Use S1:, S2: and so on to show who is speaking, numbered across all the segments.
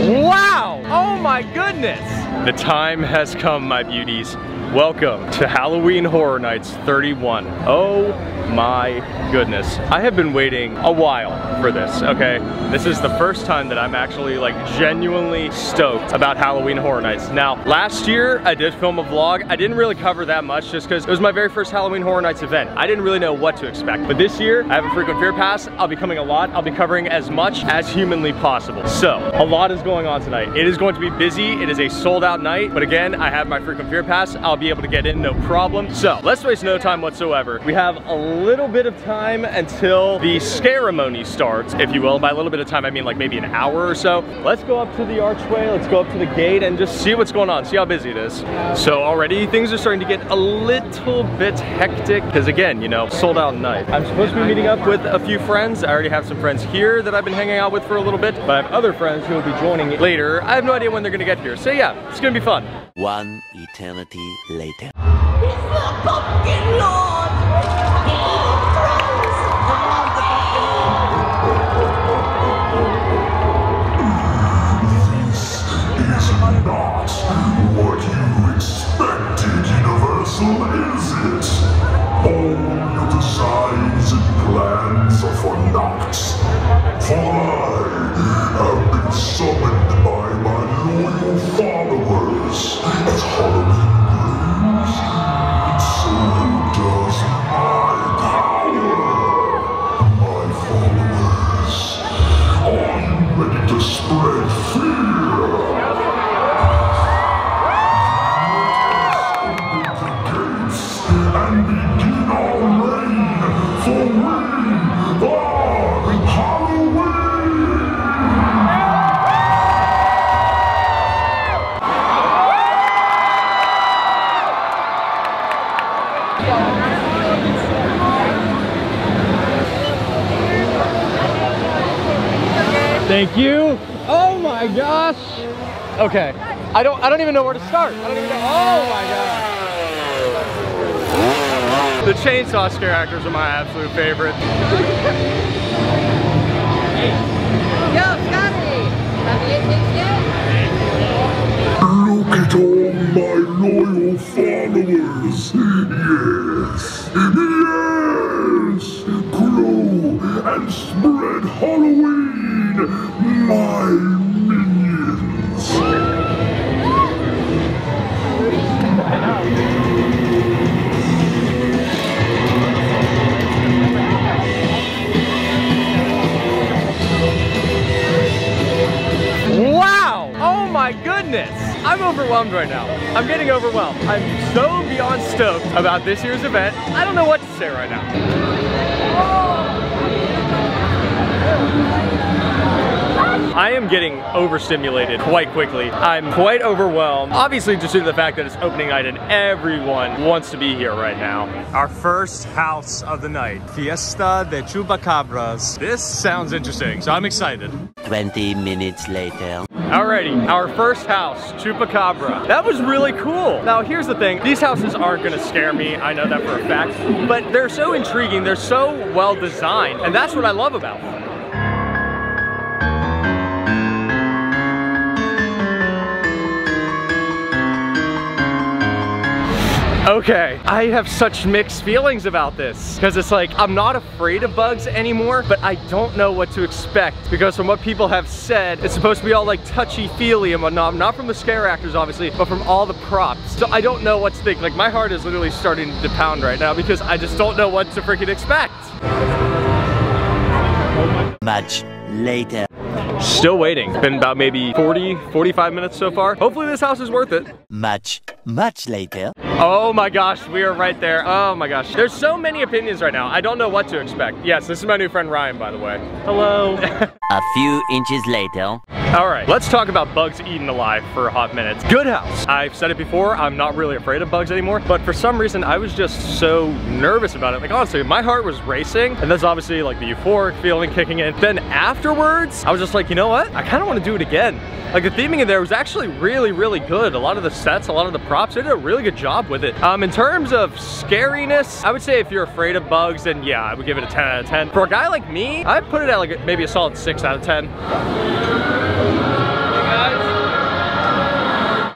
S1: Wow! Oh my goodness! The time has come, my beauties. Welcome to Halloween Horror Nights 31. Oh my goodness. I have been waiting a while for this, okay? This is the first time that I'm actually like genuinely stoked about Halloween Horror Nights. Now, last year I did film a vlog. I didn't really cover that much just because it was my very first Halloween Horror Nights event. I didn't really know what to expect. But this year, I have a frequent fear pass. I'll be coming a lot. I'll be covering as much as humanly possible. So, a lot is going on tonight. It is going to be busy. It is a sold out night. But again, I have my frequent fear pass. I'll be able to get in no problem. So, let's waste no time whatsoever. We have a little bit of time until the ceremony starts, if you will. By a little bit of time, I mean like maybe an hour or so. Let's go up to the archway, let's go up to the gate and just see what's going on, see how busy it is. So already things are starting to get a little bit hectic because again, you know, sold out night. I'm supposed to be meeting up with a few friends. I already have some friends here that I've been hanging out with for a little bit, but I have other friends who will be joining later. I have no idea when they're gonna get here. So yeah, it's gonna be fun.
S2: One eternity later.
S3: It's the Pumpkin Lord!
S4: Not what you expected, Universal, is it? All your designs and plans are for naught. For I have been summoned by my loyal followers as Halloween brings, and so does my power. My followers, are you ready to spread fear? And begin our reign, for we are Halloween!
S1: Thank you. Oh my gosh. Okay. I don't even know where to start. I don't even know. Oh my gosh. The chainsaw scare actors are my absolute favorite.
S3: Yo, Scotty! Have you eaten yet?
S4: Look at all my loyal followers. Yes, yes. Grow and spread Halloween, my minions.
S1: Wow! Oh my goodness! I'm overwhelmed right now. I'm getting overwhelmed. I'm so beyond stoked about this year's event. I don't know what to say right now. I am getting overstimulated quite quickly. I'm quite overwhelmed. Obviously just due to the fact that it's opening night and everyone wants to be here right now. Our first house of the night. Fiesta de Chupacabras. This sounds interesting, so I'm excited.
S2: 20 minutes later.
S1: Alrighty, our first house, Chupacabra. That was really cool. Now here's the thing, these houses aren't gonna scare me, I know that for a fact, but they're so intriguing, they're so well designed, and that's what I love about them. Okay, I have such mixed feelings about this because it's like I'm not afraid of bugs anymore, but I don't know what to expect because from what people have said, it's supposed to be all like touchy-feely and whatnot, not from the scare actors obviously, but from all the props. So I don't know what to think. Like my heart is literally starting to pound right now because I just don't know what to freaking expect.
S2: Much later.
S1: Still waiting. It's been about maybe 45 minutes so far. Hopefully this house is worth it.
S2: Much later.
S1: Oh my gosh, we are right there. Oh my gosh. There's so many opinions right now. I don't know what to expect. Yes, this is my new friend Ryan, by the way. Hello.
S2: A few inches later.
S1: All right, let's talk about bugs eaten alive for a hot minute. Good house. I've said it before, I'm not really afraid of bugs anymore, but for some reason I was just so nervous about it. Like honestly, my heart was racing, and that's obviously like the euphoric feeling kicking in. Then afterwards, I was just like, you know what? I kind of want to do it again. Like the theming in there was actually really, really good. A lot of the sets, a lot of the props, they did a really good job with it. In terms of scariness, I would say if you're afraid of bugs, then yeah, I would give it a 10 out of 10. For a guy like me, I'd put it at like maybe a solid 6 out of 10.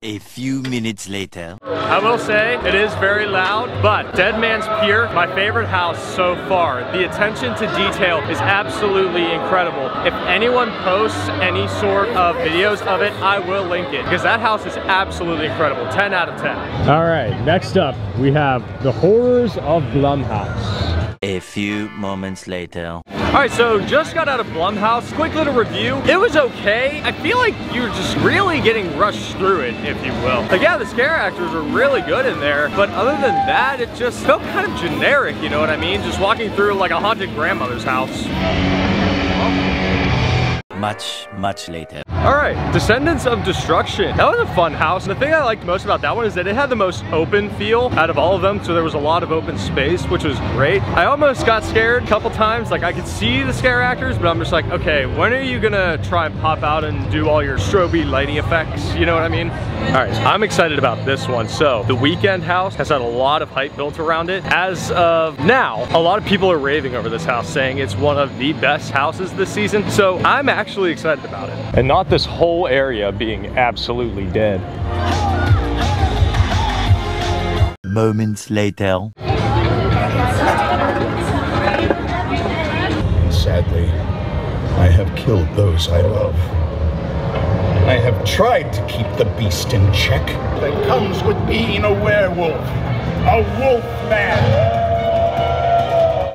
S2: A few minutes later.
S1: I will say it is very loud, but Dead Man's Pier, my favorite house so far. The attention to detail is absolutely incredible. If anyone posts any sort of videos of it, I will link it because that house is absolutely incredible. 10 out of 10. All right, next up we have The Horrors of Blumhouse.
S2: A few moments later.
S1: All right, so just got out of Blumhouse. Quick little review. It was okay. I feel like you're just really getting rushed through it, if you will. Like, yeah, the scare actors are really good in there, but other than that, it just felt kind of generic, you know what I mean? Just walking through like a haunted grandmother's house.
S2: Much later.
S1: All right, Descendants of Destruction. That was a fun house. And the thing I liked most about that one is that it had the most open feel out of all of them. So there was a lot of open space, which was great. I almost got scared a couple times. Like I could see the scare actors, but I'm just like, okay, when are you gonna try and pop out and do all your strobe lighting effects? You know what I mean? All right, I'm excited about this one. So the Weekend house has had a lot of hype built around it. As of now, a lot of people are raving over this house, saying it's one of the best houses this season. So I'm actually excited about it. And not this whole area being absolutely dead.
S2: Moments later.
S4: Sadly, I have killed those I love. I have tried to keep the beast in check. That comes with being a werewolf. A wolf man.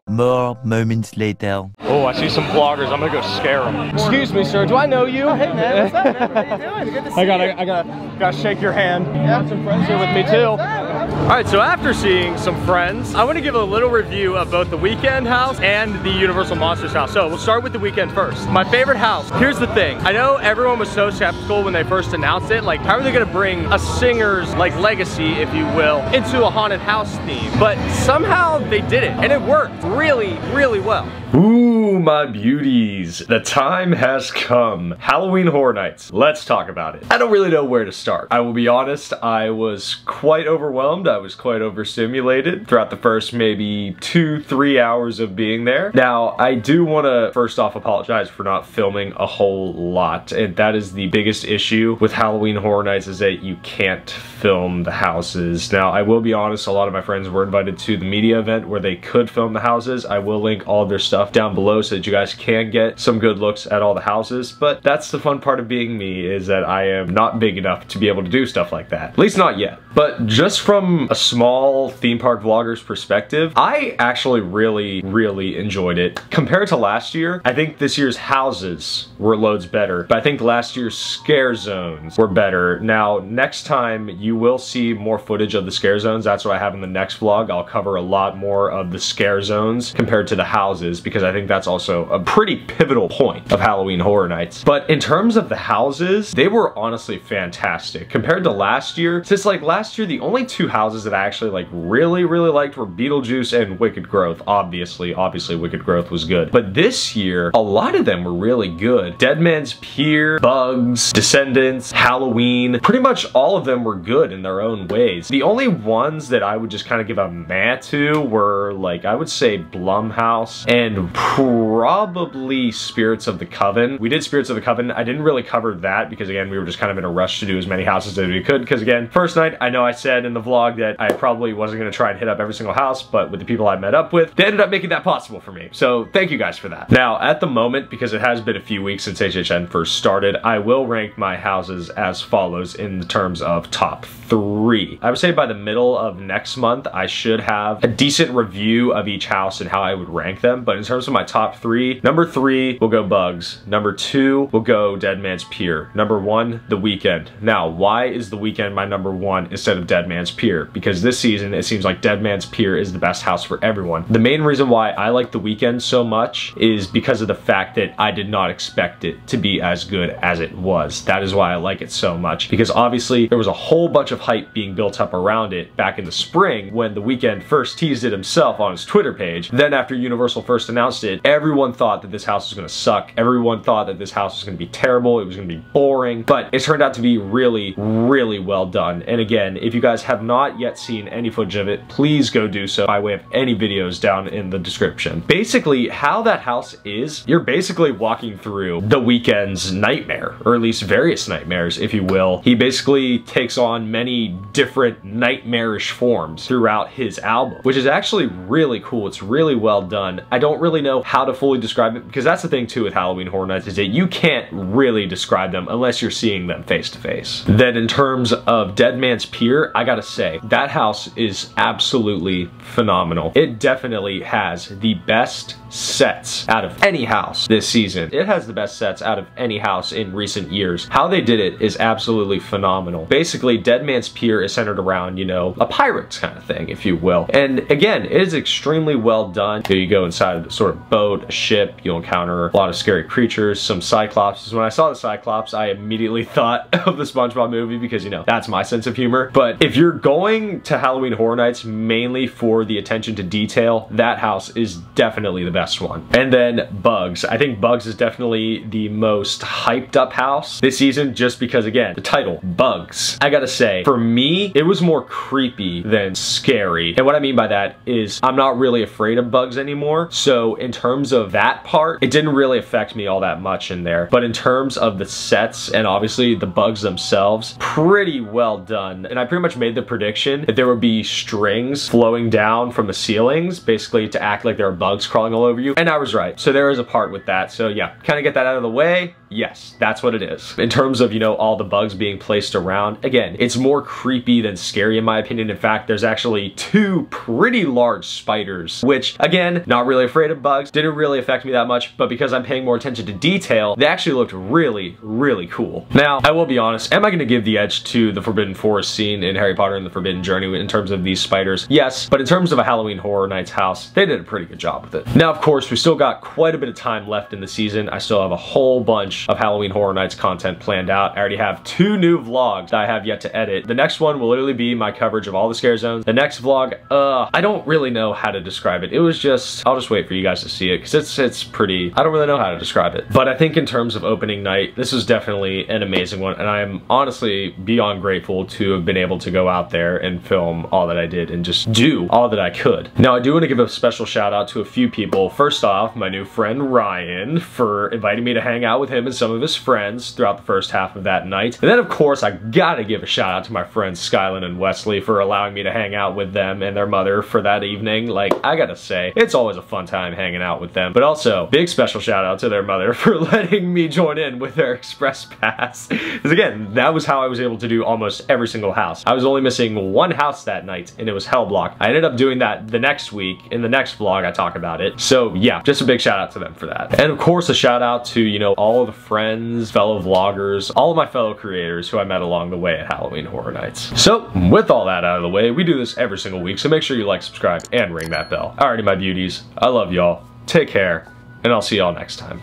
S2: More moments later.
S1: Oh, I see some vloggers. I'm gonna go scare them. Excuse me, sir. Do I know you? Oh,
S3: Hey man, what's up, man? How you doing? Good to see you.
S1: I gotta shake your hand. You got some friends here with me too. All right, so after seeing some friends, I want to give a little review of both the Weekend house and the Universal Monsters house. So we'll start with the Weekend first. My favorite house. Here's the thing. I know everyone was so skeptical when they first announced it. Like, how are they gonna bring a singer's like legacy, if you will, into a haunted house theme? But somehow they did it, and it worked really, really well. Ooh, my beauties. The time has come. Halloween Horror Nights. Let's talk about it. I don't really know where to start. I will be honest, I was quite overwhelmed. I was quite overstimulated throughout the first maybe 2-3 hours of being there. Now, I do want to first off apologize for not filming a whole lot, and that is the biggest issue with Halloween Horror Nights, is that you can't film the houses. Now, I will be honest, a lot of my friends were invited to the media event where they could film the houses. I will link all of their stuff down below so that you guys can get some good looks at all the houses, but that's the fun part of being me, is that I am not big enough to be able to do stuff like that. At least not yet. But just from a small theme park vlogger's perspective, I actually really enjoyed it. Compared to last year, I think this year's houses were loads better, but I think last year's scare zones were better. Now, next time you will see more footage of the scare zones. That's what I have in the next vlog. I'll cover a lot more of the scare zones compared to the houses, because I think that's also a pretty pivotal point of Halloween Horror Nights. But in terms of the houses, they were honestly fantastic. Compared to last year, since like last year, the only two houses that I actually like really liked were Beetlejuice and Wicked Growth. Obviously Wicked Growth was good. But this year, a lot of them were really good. Dead Man's Pier, Bugs, Descendants, Halloween, pretty much all of them were good in their own ways. The only ones that I would just kind of give a meh to were like, I would say Blumhouse and probably Spirits of the Coven. We did Spirits of the Coven. I didn't really cover that because again, we were just kind of in a rush to do as many houses as we could, because again, first night, I know I said in the vlog that I probably wasn't going to try and hit up every single house, but with the people I met up with, they ended up making that possible for me. So thank you guys for that. Now, at the moment, because it has been a few weeks since HHN first started, I will rank my houses as follows in the terms of top 3. I would say by the middle of next month, I should have a decent review of each house and how I would rank them. But in terms of my top 3, number 3 will go Bugs. Number 2 will go Dead Man's Pier. Number 1, The Weeknd. Now, why is The Weeknd my number 1 instead of Dead Man's Pier? Because this season, it seems like Dead Man's Pier is the best house for everyone. The main reason why I like The Weeknd so much is because of the fact that I did not expect it to be as good as it was. That is why I like it so much, because obviously there was a whole bunch of hype being built up around it back in the spring when The Weeknd first teased it himself on his Twitter page. Then after Universal first announced it, everyone thought that this house was gonna suck. Everyone thought that this house was gonna be terrible, it was gonna be boring, but it turned out to be really, really well done. And again, if you guys have not yet seen any footage of it, please go do so by way of any videos down in the description. Basically, how that house is, you're basically walking through The Weeknd's nightmare, or at least various nightmares, if you will. He basically takes on many different nightmarish forms throughout his album, which is actually really cool. It's really well done. I don't really know how to fully describe it, because that's the thing too with Halloween Horror Nights, is that you can't really describe them unless you're seeing them face to face. Then in terms of Dead Man's Pier, I gotta say, that house is absolutely phenomenal. It definitely has the best sets out of any house this season. It has the best sets out of any house in recent years. How they did it is absolutely phenomenal. Basically, Dead Man's Pier is centered around, you know, a pirates kind of thing, if you will. And again, it is extremely well done. Here you go inside a sort of boat, a ship, you'll encounter a lot of scary creatures, some Cyclops. When I saw the Cyclops, I immediately thought of the SpongeBob movie because, you know, that's my sense of humor. But if you're going to Halloween Horror Nights mainly for the attention to detail, that house is definitely the best one. And then Bugs. I think Bugs is definitely the most hyped up house this season, just because, again, the title, Bugs. I gotta say, for me, it was more creepy than scary. And what I mean by that is I'm not really afraid of bugs anymore. So in terms of that part, it didn't really affect me all that much in there. But in terms of the sets and obviously the bugs themselves, pretty well done. And I pretty much made the prediction that there would be strings flowing down from the ceilings, basically to act like there are bugs crawling all over you. And I was right. So there is a part with that. So yeah, kind of get that out of the way. Yes, that's what it is. In terms of, you know, all the bugs being placed around, again, it's more creepy than scary in my opinion. In fact, there's actually 2 pretty large spiders, which again, not really afraid of bugs, didn't really affect me that much, but because I'm paying more attention to detail, they actually looked really, really cool. Now, I will be honest, am I gonna give the edge to the Forbidden Forest scene in Harry Potter and the Forbidden Journey in terms of these spiders? Yes, but in terms of a Halloween Horror Nights house, they did a pretty good job with it. Now, of course, we still got quite a bit of time left in the season. I still have a whole bunch of Halloween Horror Nights content planned out. I already have 2 new vlogs that I have yet to edit. The next one will literally be my coverage of all the scare zones. The next vlog, I don't really know how to describe it. It was just, I'll just wait for you guys to see it because it's pretty, I don't really know how to describe it. But I think in terms of opening night, this was definitely an amazing one, and I am honestly beyond grateful to have been able to go out there and film all that I did and just do all that I could. Now, I do want to give a special shout out to a few people. First off, my new friend Ryan for inviting me to hang out with him and some of his friends throughout the first half of that night. And then of course, I gotta give a shout out to my friends Skylin and Wesley for allowing me to hang out with them and their mother for that evening. Like, I gotta say, it's always a fun time hanging out with them. But also, big special shout out to their mother for letting me join in with their express pass. Because again, that was how I was able to do almost every single house. I was only missing 1 house that night, and it was Hellblock. I ended up doing that the next week. In the next vlog, I talk about it. So yeah, just a big shout out to them for that. And of course, a shout out to, you know, all of the friends, fellow vloggers, all of my fellow creators who I met along the way at Halloween Horror Nights. So with all that out of the way, we do this every single week, so make sure you like, subscribe, and ring that bell. Alrighty, my beauties, I love y'all. Take care, and I'll see y'all next time.